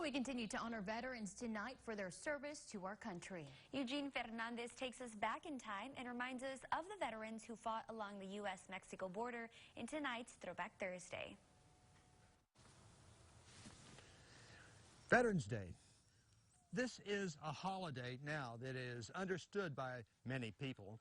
We continue to honor veterans tonight for their service to our country. Eugene Fernandez takes us back in time and reminds us of the veterans who fought along the U.S.-Mexico border in tonight's Throwback Thursday. Veterans Day. This is a holiday now that is understood by many people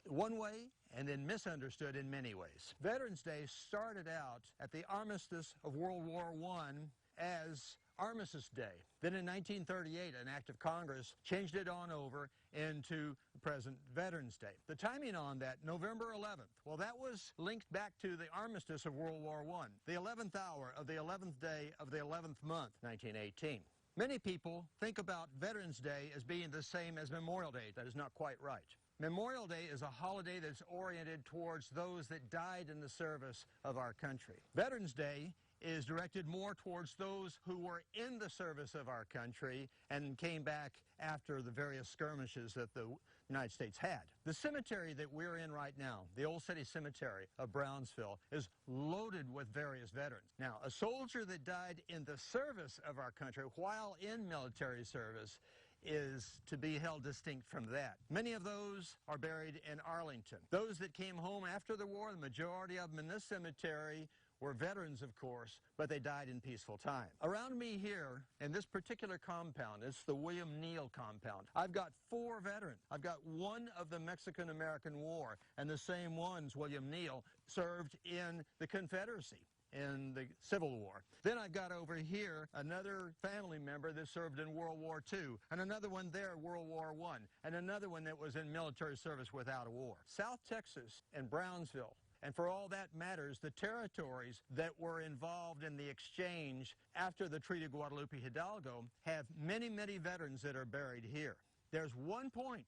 one way and then misunderstood in many ways. Veterans Day started out at the armistice of World War I as Armistice Day. Then in 1938, an act of Congress changed it on over into the present Veterans Day. The timing on that, November 11th, well, that was linked back to the armistice of World War I, the 11th hour of the 11th day of the 11th month, 1918. Many people think about Veterans Day as being the same as Memorial Day. That is not quite right. Memorial Day is a holiday that's oriented towards those that died in the service of our country. Veterans Day is directed more towards those who were in the service of our country and came back after the various skirmishes that the United States had. The cemetery that we're in right now, the Old City Cemetery of Brownsville, is loaded with various veterans. Now, a soldier that died in the service of our country while in military service is to be held distinct from that. Many of those are buried in Arlington. Those that came home after the war, the majority of them in this cemetery were veterans, of course, but they died in peaceful time. Around me here, in this particular compound, it's the William Neal compound, I've got 4 veterans. I've got one of the Mexican-American War, and the same ones, William Neal, served in the Confederacy in the Civil War. Then I've got over here another family member that served in World War II, and another one there, World War I, and another one that was in military service without a war. South Texas and Brownsville, and for all that matters, the territories that were involved in the exchange after the Treaty of Guadalupe Hidalgo have many, many veterans that are buried here. There's one point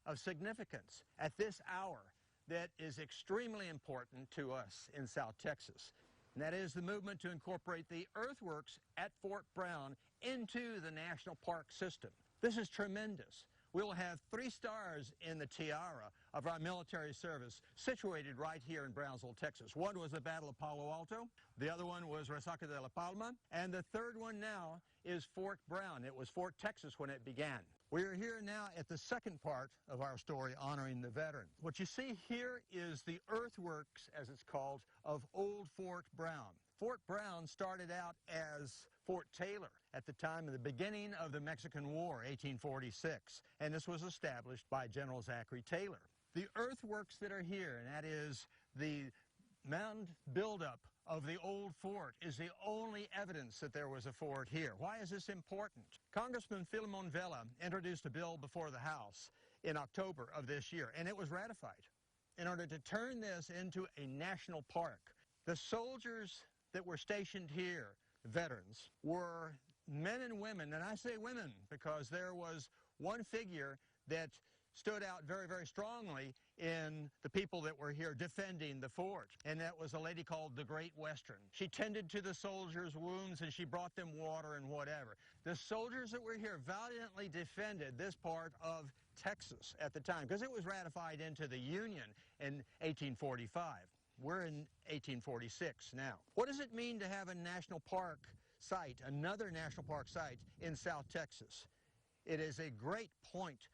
of significance at this hour that is extremely important to us in South Texas, and that is the movement to incorporate the earthworks at Fort Brown into the National Park system. This is tremendous. We'll have 3 stars in the tiara of our military service situated right here in Brownsville, Texas. One was the Battle of Palo Alto, the other one was Resaca de la Palma, and the third one now is Fort Brown. It was Fort Texas when it began. We are here now at the second part of our story honoring the veteran. What you see here is the earthworks, as it's called, of Old Fort Brown. Fort Brown started out as Fort Taylor at the time of the beginning of the Mexican War, 1846, and this was established by General Zachary Taylor. The earthworks that are here, and that is the mound buildup of the old fort, is the only evidence that there was a fort here. Why is this important? Congressman Filemon Vela introduced a bill before the House in October of this year, and it was ratified in order to turn this into a national park. The soldiers that were stationed here, veterans, were men and women, and I say women because there was one figure that stood out very, very strongly in the people that were here defending the fort, and that was a lady called the Great Western. She tended to the soldiers' wounds, and she brought them water and whatever. The soldiers that were here valiantly defended this part of Texas at the time, because it was ratified into the Union in 1845. We're in 1846 now. What does it mean to have a national park site, another national park site in South Texas? It is a great point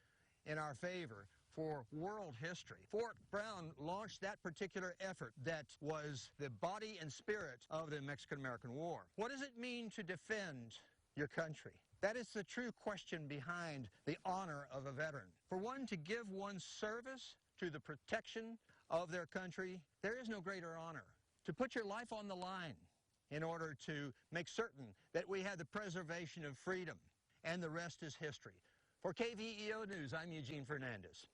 in our favor for world history. Fort Brown launched that particular effort that was the body and spirit of the Mexican-American War. What does it mean to defend your country? That is the true question behind the honor of a veteran. For one to give one's service to the protection of their country, there is no greater honor. To put your life on the line in order to make certain that we have the preservation of freedom, and the rest is history. For KVEO News, I'm Eugene Fernandez.